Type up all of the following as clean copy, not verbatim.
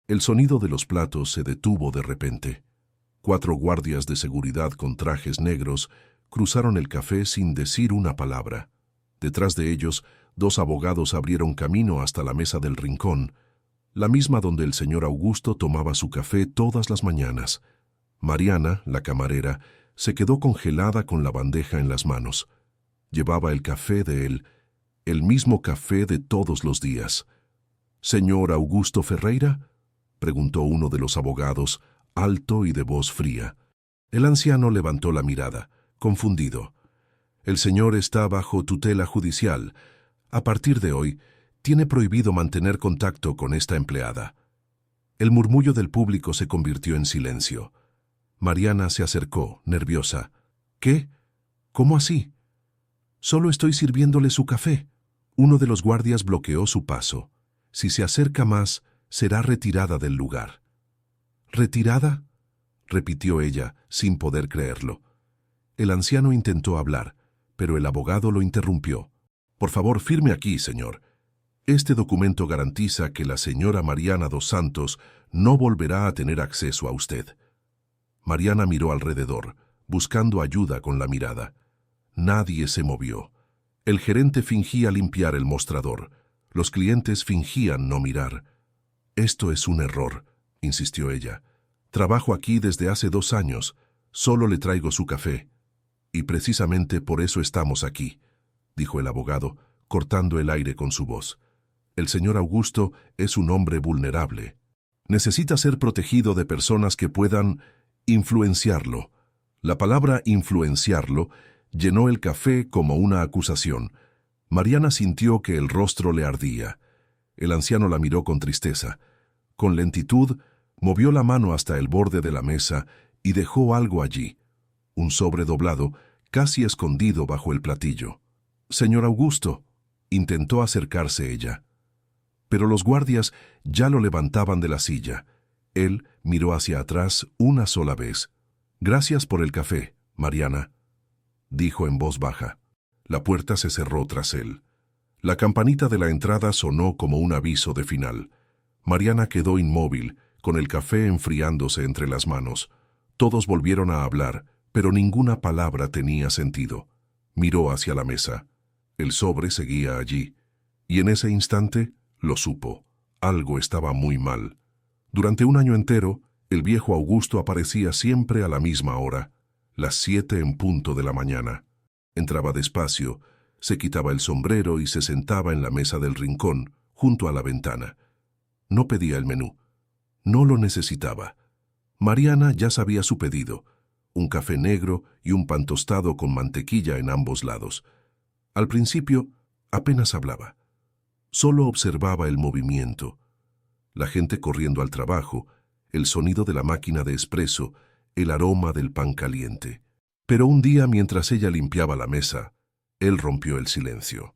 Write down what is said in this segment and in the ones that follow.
El sonido de los platos se detuvo de repente. 4 guardias de seguridad con trajes negros cruzaron el café sin decir una palabra. Detrás de ellos, 2 abogados abrieron camino hasta la mesa del rincón, la misma donde el señor Augusto tomaba su café todas las mañanas. Mariana, la camarera, se quedó congelada con la bandeja en las manos. Llevaba el café de él, el mismo café de todos los días. «¿Señor Augusto Ferreira?», preguntó uno de los abogados, alto y de voz fría. El anciano levantó la mirada, confundido. «El señor está bajo tutela judicial. A partir de hoy, tiene prohibido mantener contacto con esta empleada». El murmullo del público se convirtió en silencio. Mariana se acercó, nerviosa. «¿Qué? ¿Cómo así?». «Solo estoy sirviéndole su café». Uno de los guardias bloqueó su paso. «Si se acerca más, será retirada del lugar». «¿Retirada?», repitió ella, sin poder creerlo. El anciano intentó hablar, pero el abogado lo interrumpió. «Por favor, firme aquí, señor. Este documento garantiza que la señora Mariana dos Santos no volverá a tener acceso a usted». Mariana miró alrededor, buscando ayuda con la mirada. Nadie se movió. El gerente fingía limpiar el mostrador. Los clientes fingían no mirar. «Esto es un error», insistió ella. «Trabajo aquí desde hace 2 años. Solo le traigo su café. Y precisamente por eso estamos aquí», dijo el abogado, cortando el aire con su voz. «El señor Augusto es un hombre vulnerable. Necesita ser protegido de personas que puedan influenciarlo». La palabra influenciarlo llenó el café como una acusación. Mariana sintió que el rostro le ardía. El anciano la miró con tristeza. Con lentitud, movió la mano hasta el borde de la mesa y dejó algo allí, un sobre doblado, casi escondido bajo el platillo. «Señor Augusto», intentó acercarse ella. Pero los guardias ya lo levantaban de la silla. Él miró hacia atrás una sola vez. «Gracias por el café, Mariana», dijo en voz baja. La puerta se cerró tras él. La campanita de la entrada sonó como un aviso de final. Mariana quedó inmóvil, con el café enfriándose entre las manos. Todos volvieron a hablar, pero ninguna palabra tenía sentido. Miró hacia la mesa. El sobre seguía allí. Y en ese instante lo supo. Algo estaba muy mal. Durante un año entero, el viejo Augusto aparecía siempre a la misma hora, las 7 en punto de la mañana. Entraba despacio, se quitaba el sombrero y se sentaba en la mesa del rincón, junto a la ventana. No pedía el menú. No lo necesitaba. Mariana ya sabía su pedido: un café negro y un pan tostado con mantequilla en ambos lados. Al principio, apenas hablaba. Solo observaba el movimiento. La gente corriendo al trabajo, el sonido de la máquina de espresso, el aroma del pan caliente. Pero un día, mientras ella limpiaba la mesa, él rompió el silencio.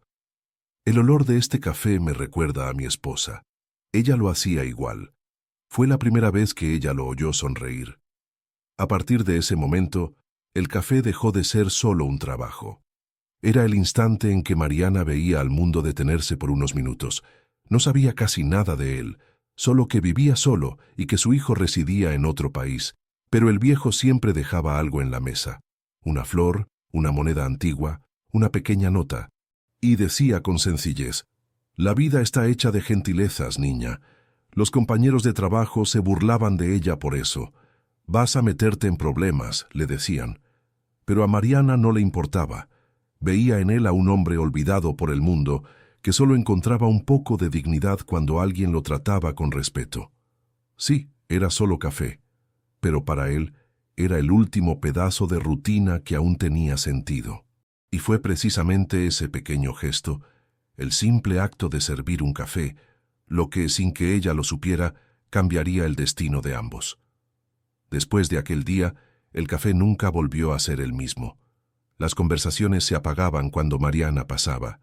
«El olor de este café me recuerda a mi esposa. Ella lo hacía igual». Fue la primera vez que ella lo oyó sonreír. A partir de ese momento, el café dejó de ser solo un trabajo. Era el instante en que Mariana veía al mundo detenerse por unos minutos. No sabía casi nada de él, solo que vivía solo y que su hijo residía en otro país, pero el viejo siempre dejaba algo en la mesa: una flor, una moneda antigua, una pequeña nota, y decía con sencillez: «La vida está hecha de gentilezas, niña». Los compañeros de trabajo se burlaban de ella por eso. «Vas a meterte en problemas», le decían. Pero a Mariana no le importaba. Veía en él a un hombre olvidado por el mundo, que solo encontraba un poco de dignidad cuando alguien lo trataba con respeto. Sí, era solo café, pero para él era el último pedazo de rutina que aún tenía sentido. Y fue precisamente ese pequeño gesto, el simple acto de servir un café, lo que, sin que ella lo supiera, cambiaría el destino de ambos. Después de aquel día, el café nunca volvió a ser el mismo. Las conversaciones se apagaban cuando Mariana pasaba.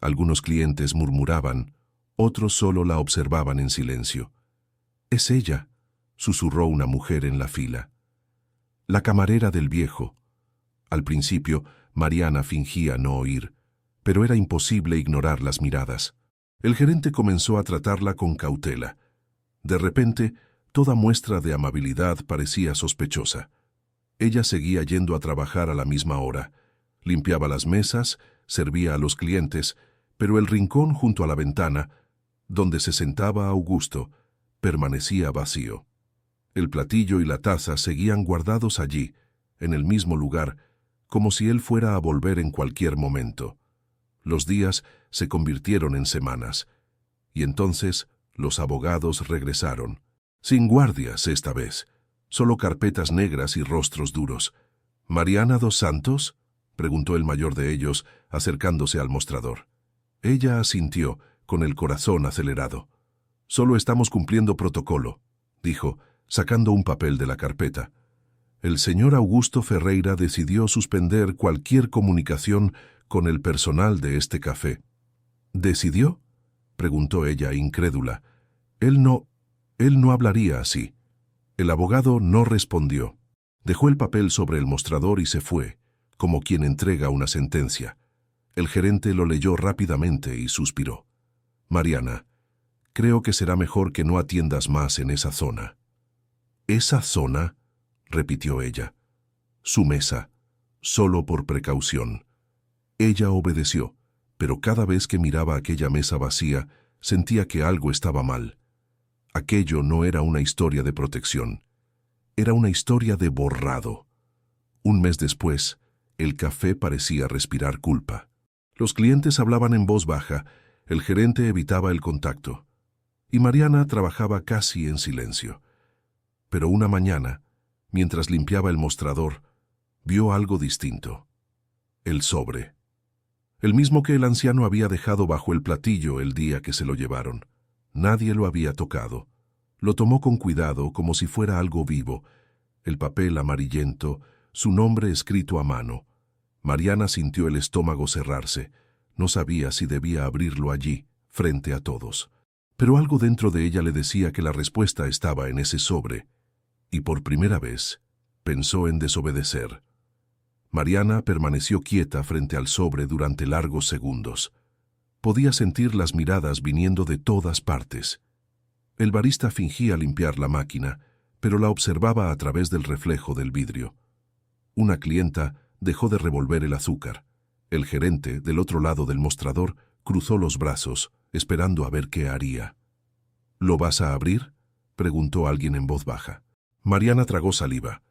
Algunos clientes murmuraban, otros solo la observaban en silencio. «Es ella», susurró una mujer en la fila. «La camarera del viejo». Al principio, Mariana fingía no oír, pero era imposible ignorar las miradas. El gerente comenzó a tratarla con cautela. De repente, toda muestra de amabilidad parecía sospechosa. Ella seguía yendo a trabajar a la misma hora. Limpiaba las mesas, servía a los clientes, pero el rincón junto a la ventana, donde se sentaba Augusto, permanecía vacío. El platillo y la taza seguían guardados allí, en el mismo lugar, como si él fuera a volver en cualquier momento. Los días se convirtieron en semanas, y entonces los abogados regresaron, sin guardias esta vez, solo carpetas negras y rostros duros. «¿Mariana dos Santos?», preguntó el mayor de ellos, acercándose al mostrador. Ella asintió, con el corazón acelerado. «Solo estamos cumpliendo protocolo», dijo, sacando un papel de la carpeta. El señor Augusto Ferreira decidió suspender cualquier comunicación con el personal de este café. «¿Decidió?», preguntó ella, incrédula. Él no hablaría así». El abogado no respondió. Dejó el papel sobre el mostrador y se fue, como quien entrega una sentencia. El gerente lo leyó rápidamente y suspiró. «Mariana, creo que será mejor que no atiendas más en esa zona». «¿Esa zona?», repitió ella. «Su mesa, solo por precaución». Ella obedeció, pero cada vez que miraba aquella mesa vacía, sentía que algo estaba mal. Aquello no era una historia de protección. Era una historia de borrado. Un mes después, el café parecía respirar culpa. Los clientes hablaban en voz baja, el gerente evitaba el contacto, y Mariana trabajaba casi en silencio. Pero una mañana, mientras limpiaba el mostrador, vio algo distinto. El sobre. El mismo que el anciano había dejado bajo el platillo el día que se lo llevaron. Nadie lo había tocado. Lo tomó con cuidado, como si fuera algo vivo. El papel amarillento, su nombre escrito a mano. Mariana sintió el estómago cerrarse. No sabía si debía abrirlo allí, frente a todos. Pero algo dentro de ella le decía que la respuesta estaba en ese sobre. Y por primera vez, pensó en desobedecer. Mariana permaneció quieta frente al sobre durante largos segundos. Podía sentir las miradas viniendo de todas partes. El barista fingía limpiar la máquina, pero la observaba a través del reflejo del vidrio. Una clienta dejó de revolver el azúcar. El gerente, del otro lado del mostrador, cruzó los brazos, esperando a ver qué haría. «¿Lo vas a abrir?», preguntó alguien en voz baja. Mariana tragó saliva.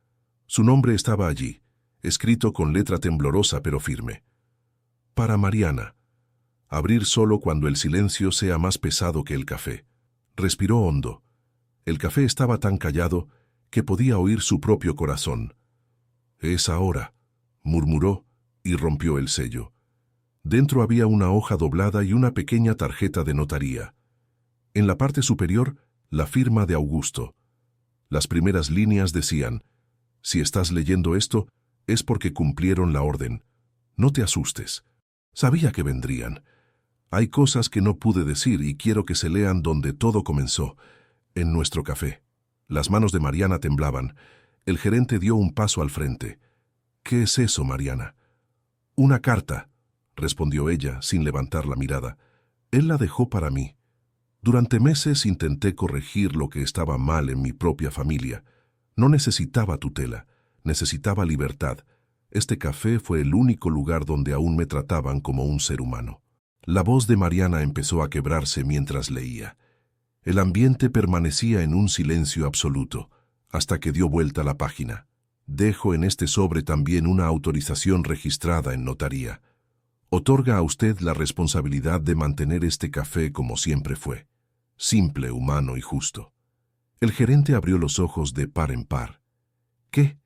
Su nombre estaba allí, escrito con letra temblorosa pero firme. «Para Mariana. Abrir solo cuando el silencio sea más pesado que el café». Respiró hondo. El café estaba tan callado que podía oír su propio corazón. «Es ahora», murmuró y rompió el sello. Dentro había una hoja doblada y una pequeña tarjeta de notaría. En la parte superior, la firma de Augusto. Las primeras líneas decían: «Si estás leyendo esto, es porque cumplieron la orden. No te asustes. Sabía que vendrían. Hay cosas que no pude decir y quiero que se lean donde todo comenzó, en nuestro café». Las manos de Mariana temblaban. El gerente dio un paso al frente. «¿Qué es eso, Mariana?» «Una carta», respondió ella, sin levantar la mirada. «Él la dejó para mí. Durante meses intenté corregir lo que estaba mal en mi propia familia. No necesitaba tutela, necesitaba libertad. Este café fue el único lugar donde aún me trataban como un ser humano». La voz de Mariana empezó a quebrarse mientras leía. El ambiente permanecía en un silencio absoluto, hasta que dio vuelta la página. «Dejo en este sobre también una autorización registrada en notaría. Otorga a usted la responsabilidad de mantener este café como siempre fue, simple, humano y justo». El gerente abrió los ojos de par en par. «¿Qué?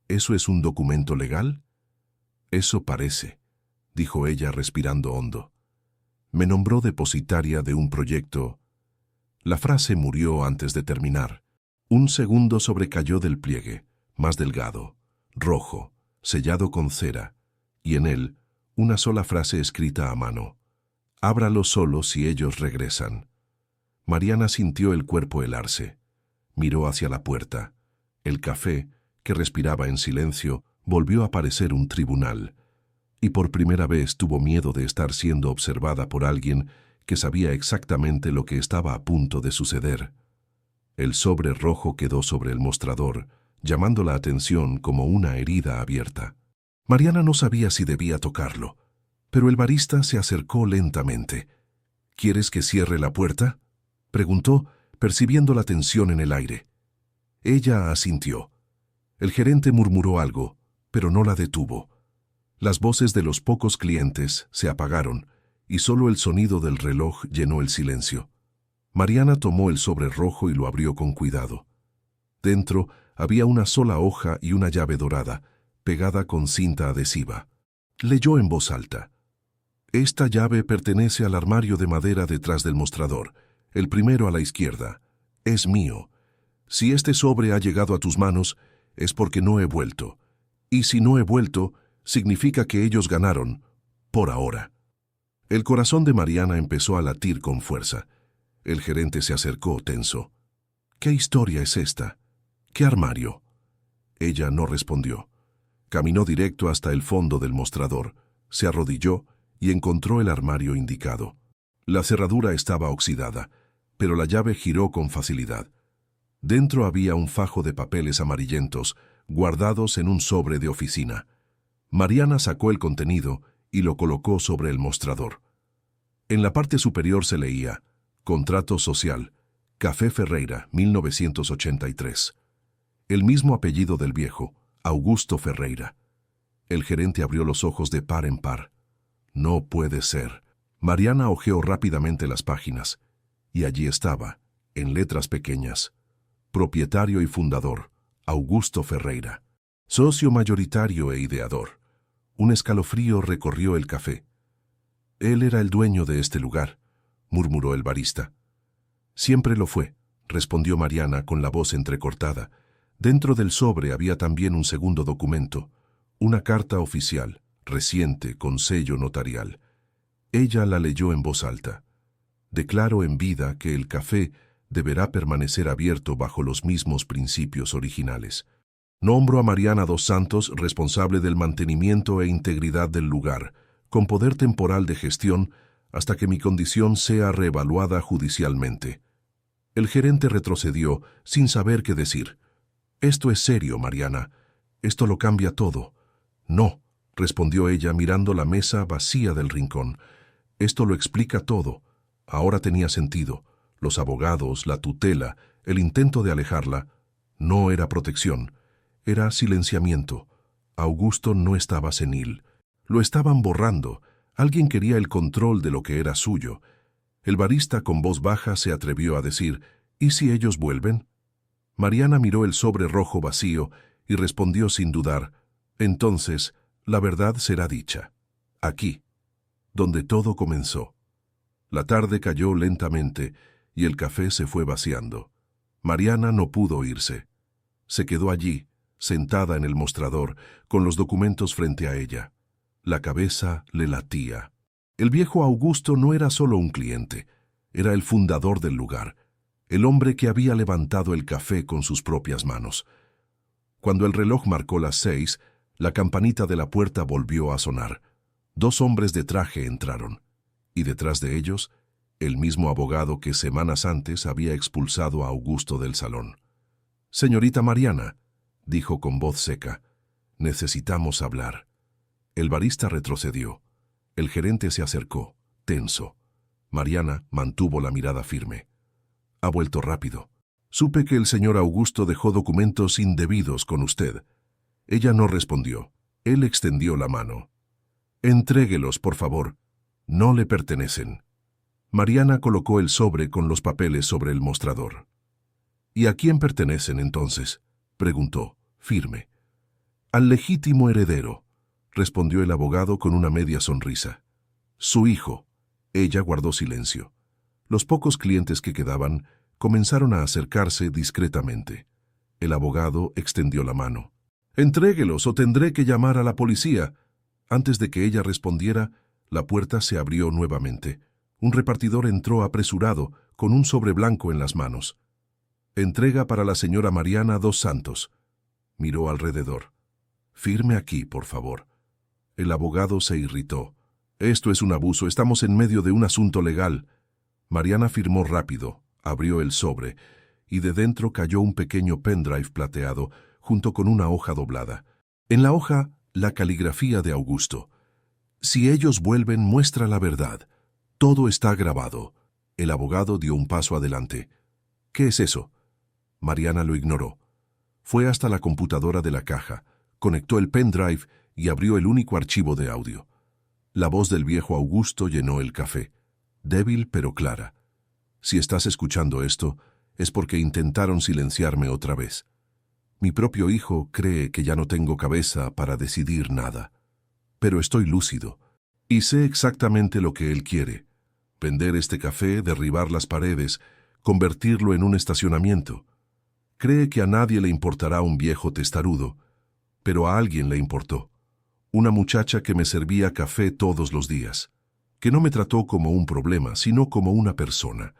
¿Eso es un documento legal?» «Eso parece», dijo ella respirando hondo. «Me nombró depositaria de un proyecto». La frase murió antes de terminar. Un segundo sobrecayó del pliegue, más delgado, rojo, sellado con cera, y en él una sola frase escrita a mano: «Ábralo solo si ellos regresan». Mariana sintió el cuerpo helarse. Miró hacia la puerta. El café, que respiraba en silencio, volvió a parecer un tribunal. Y por primera vez tuvo miedo de estar siendo observada por alguien que sabía exactamente lo que estaba a punto de suceder. El sobre rojo quedó sobre el mostrador, llamando la atención como una herida abierta. Mariana no sabía si debía tocarlo, pero el barista se acercó lentamente. ¿Quieres que cierre la puerta?, preguntó, percibiendo la tensión en el aire. Ella asintió. El gerente murmuró algo, pero no la detuvo. Las voces de los pocos clientes se apagaron y solo el sonido del reloj llenó el silencio. Mariana tomó el sobre rojo y lo abrió con cuidado. Dentro había una sola hoja y una llave dorada, pegada con cinta adhesiva. Leyó en voz alta. Esta llave pertenece al armario de madera detrás del mostrador, el primero a la izquierda. Es mío. Si este sobre ha llegado a tus manos, es porque no he vuelto. Y si no he vuelto, significa que ellos ganaron, por ahora. El corazón de Mariana empezó a latir con fuerza. El gerente se acercó tenso. ¿Qué historia es esta? ¿Qué armario? Ella no respondió. Caminó directo hasta el fondo del mostrador, se arrodilló y encontró el armario indicado. La cerradura estaba oxidada, pero la llave giró con facilidad. Dentro había un fajo de papeles amarillentos, guardados en un sobre de oficina. Mariana sacó el contenido y lo colocó sobre el mostrador. En la parte superior se leía: Contrato social, Café Ferreira, 1983. El mismo apellido del viejo, Augusto Ferreira. El gerente abrió los ojos de par en par. No puede ser. Mariana hojeó rápidamente las páginas, y allí estaba, en letras pequeñas: propietario y fundador, Augusto Ferreira. Socio mayoritario e ideador. Un escalofrío recorrió el café. Él era el dueño de este lugar, murmuró el barista. Siempre lo fue, respondió Mariana con la voz entrecortada. Dentro del sobre había también un segundo documento, una carta oficial, reciente, con sello notarial. Ella la leyó en voz alta. Declaro en vida que el café deberá permanecer abierto bajo los mismos principios originales. Nombro a Mariana dos Santos responsable del mantenimiento e integridad del lugar, con poder temporal de gestión hasta que mi condición sea reevaluada judicialmente. El gerente retrocedió sin saber qué decir. Esto es serio, Mariana. Esto lo cambia todo. No, respondió ella mirando la mesa vacía del rincón. Esto lo explica todo. Ahora tenía sentido. Los abogados, la tutela, el intento de alejarla. No era protección. Era silenciamiento. Augusto no estaba senil. Lo estaban borrando. Alguien quería el control de lo que era suyo. El barista con voz baja se atrevió a decir: ¿y si ellos vuelven? Mariana miró el sobre rojo vacío y respondió sin dudar: entonces, la verdad será dicha. Aquí, donde todo comenzó. La tarde cayó lentamente y el café se fue vaciando. Mariana no pudo irse. Se quedó allí, sentada en el mostrador, con los documentos frente a ella. La cabeza le latía. El viejo Augusto no era solo un cliente, era el fundador del lugar, el hombre que había levantado el café con sus propias manos. Cuando el reloj marcó las 6, la campanita de la puerta volvió a sonar. 2 hombres de traje entraron, y detrás de ellos, el mismo abogado que semanas antes había expulsado a Augusto del salón. «Señorita Mariana», dijo con voz seca, «necesitamos hablar». El barista retrocedió. El gerente se acercó, tenso. Mariana mantuvo la mirada firme. «Ha vuelto rápido. Supe que el señor Augusto dejó documentos indebidos con usted». Ella no respondió. Él extendió la mano. «Entréguelos, por favor. No le pertenecen». Mariana colocó el sobre con los papeles sobre el mostrador. «¿Y a quién pertenecen entonces?», preguntó, firme. «Al legítimo heredero», respondió el abogado con una media sonrisa. «Su hijo». Ella guardó silencio. Los pocos clientes que quedaban comenzaron a acercarse discretamente. El abogado extendió la mano. «Entréguelos o tendré que llamar a la policía». Antes de que ella respondiera, la puerta se abrió nuevamente. Un repartidor entró apresurado, con un sobre blanco en las manos. «Entrega para la señora Mariana dos Santos». Miró alrededor. «Firme aquí, por favor». El abogado se irritó. «Esto es un abuso, estamos en medio de un asunto legal». Mariana firmó rápido, abrió el sobre, y de dentro cayó un pequeño pendrive plateado junto con una hoja doblada. En la hoja, la caligrafía de Augusto. Si ellos vuelven, muestra la verdad. Todo está grabado. El abogado dio un paso adelante. ¿Qué es eso? Mariana lo ignoró. Fue hasta la computadora de la caja, conectó el pendrive y abrió el único archivo de audio. La voz del viejo Augusto llenó el café, débil pero clara. Si estás escuchando esto, es porque intentaron silenciarme otra vez. Mi propio hijo cree que ya no tengo cabeza para decidir nada. Pero estoy lúcido, y sé exactamente lo que él quiere. Vender este café, derribar las paredes, convertirlo en un estacionamiento. Cree que a nadie le importará un viejo testarudo, pero a alguien le importó. Una muchacha que me servía café todos los días, que no me trató como un problema, sino como una persona.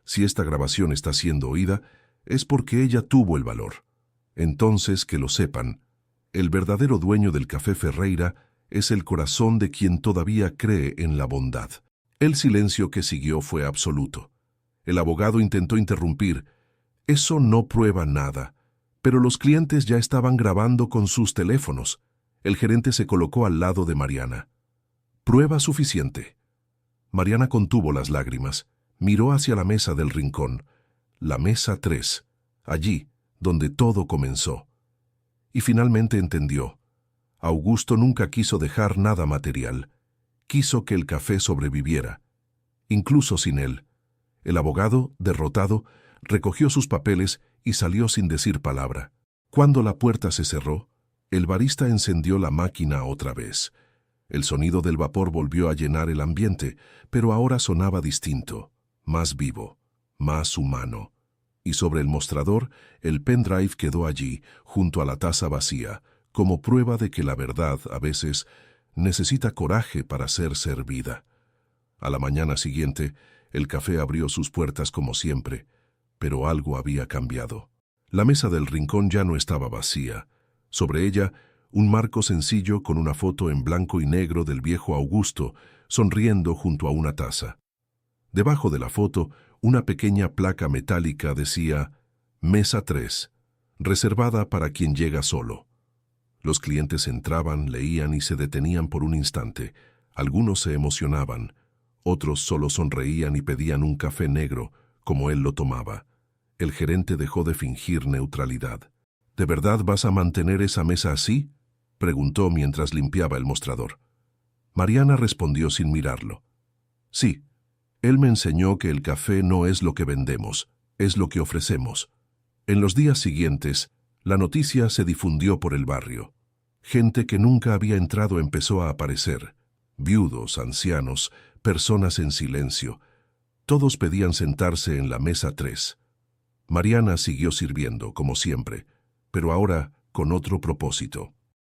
Si esta grabación está siendo oída, es porque ella tuvo el valor. Entonces, que lo sepan, el verdadero dueño del Café Ferreira es el corazón de quien todavía cree en la bondad. El silencio que siguió fue absoluto. El abogado intentó interrumpir. Eso no prueba nada. Pero los clientes ya estaban grabando con sus teléfonos. El gerente se colocó al lado de Mariana. Prueba suficiente. Mariana contuvo las lágrimas. Miró hacia la mesa del rincón. La mesa 3. Allí, donde todo comenzó. Y finalmente entendió. Augusto nunca quiso dejar nada material. Quiso que el café sobreviviera, incluso sin él. El abogado, derrotado, recogió sus papeles y salió sin decir palabra. Cuando la puerta se cerró, el barista encendió la máquina otra vez. El sonido del vapor volvió a llenar el ambiente, pero ahora sonaba distinto, más vivo, más humano. Y sobre el mostrador, el pendrive quedó allí, junto a la taza vacía, como prueba de que la verdad, a veces, necesita coraje para ser servida. A la mañana siguiente, el café abrió sus puertas como siempre, pero algo había cambiado. La mesa del rincón ya no estaba vacía. Sobre ella, un marco sencillo con una foto en blanco y negro del viejo Augusto, sonriendo junto a una taza. Debajo de la foto, una pequeña placa metálica decía Mesa 3, reservada para quien llega solo. Los clientes entraban, leían y se detenían por un instante. Algunos se emocionaban, otros solo sonreían y pedían un café negro, como él lo tomaba. El gerente dejó de fingir neutralidad. ¿De verdad vas a mantener esa mesa así?, preguntó mientras limpiaba el mostrador. Mariana respondió sin mirarlo. Sí, él me enseñó que el café no es lo que vendemos, es lo que ofrecemos. En los días siguientes, la noticia se difundió por el barrio. Gente que nunca había entrado empezó a aparecer. Viudos, ancianos, personas en silencio. Todos pedían sentarse en la mesa 3. Mariana siguió sirviendo, como siempre, pero ahora con otro propósito.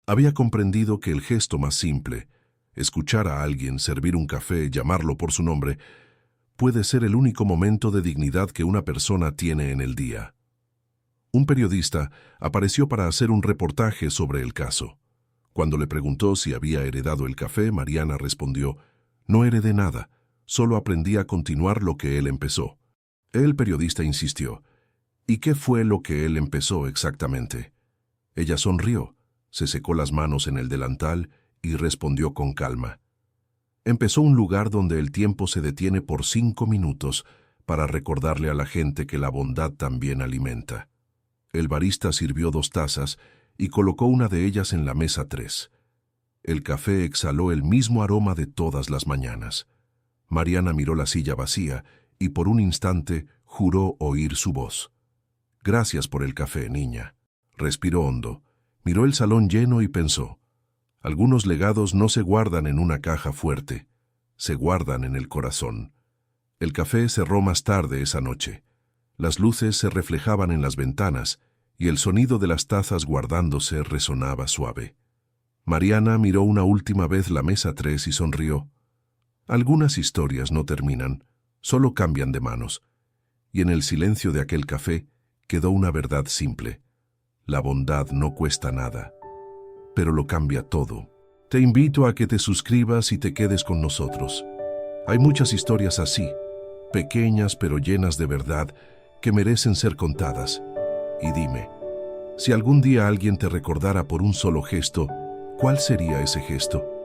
Había comprendido que el gesto más simple, escuchar a alguien servir un café, llamarlo por su nombre, puede ser el único momento de dignidad que una persona tiene en el día. Un periodista apareció para hacer un reportaje sobre el caso. Cuando le preguntó si había heredado el café, Mariana respondió, «No heredé nada, solo aprendí a continuar lo que él empezó». El periodista insistió, «¿Y qué fue lo que él empezó exactamente?». Ella sonrió, se secó las manos en el delantal y respondió con calma. Empezó un lugar donde el tiempo se detiene por 5 minutos para recordarle a la gente que la bondad también alimenta. El barista sirvió 2 tazas y colocó una de ellas en la mesa 3. El café exhaló el mismo aroma de todas las mañanas. Mariana miró la silla vacía y por un instante juró oír su voz. «Gracias por el café, niña». Respiró hondo, miró el salón lleno y pensó, «Algunos legados no se guardan en una caja fuerte, se guardan en el corazón». El café cerró más tarde esa noche. Las luces se reflejaban en las ventanas y el sonido de las tazas guardándose resonaba suave. Mariana miró una última vez la mesa 3 y sonrió. Algunas historias no terminan, solo cambian de manos. Y en el silencio de aquel café quedó una verdad simple. La bondad no cuesta nada, pero lo cambia todo. Te invito a que te suscribas y te quedes con nosotros. Hay muchas historias así, pequeñas pero llenas de verdad, que merecen ser contadas. Y dime, si algún día alguien te recordara por un solo gesto, ¿cuál sería ese gesto?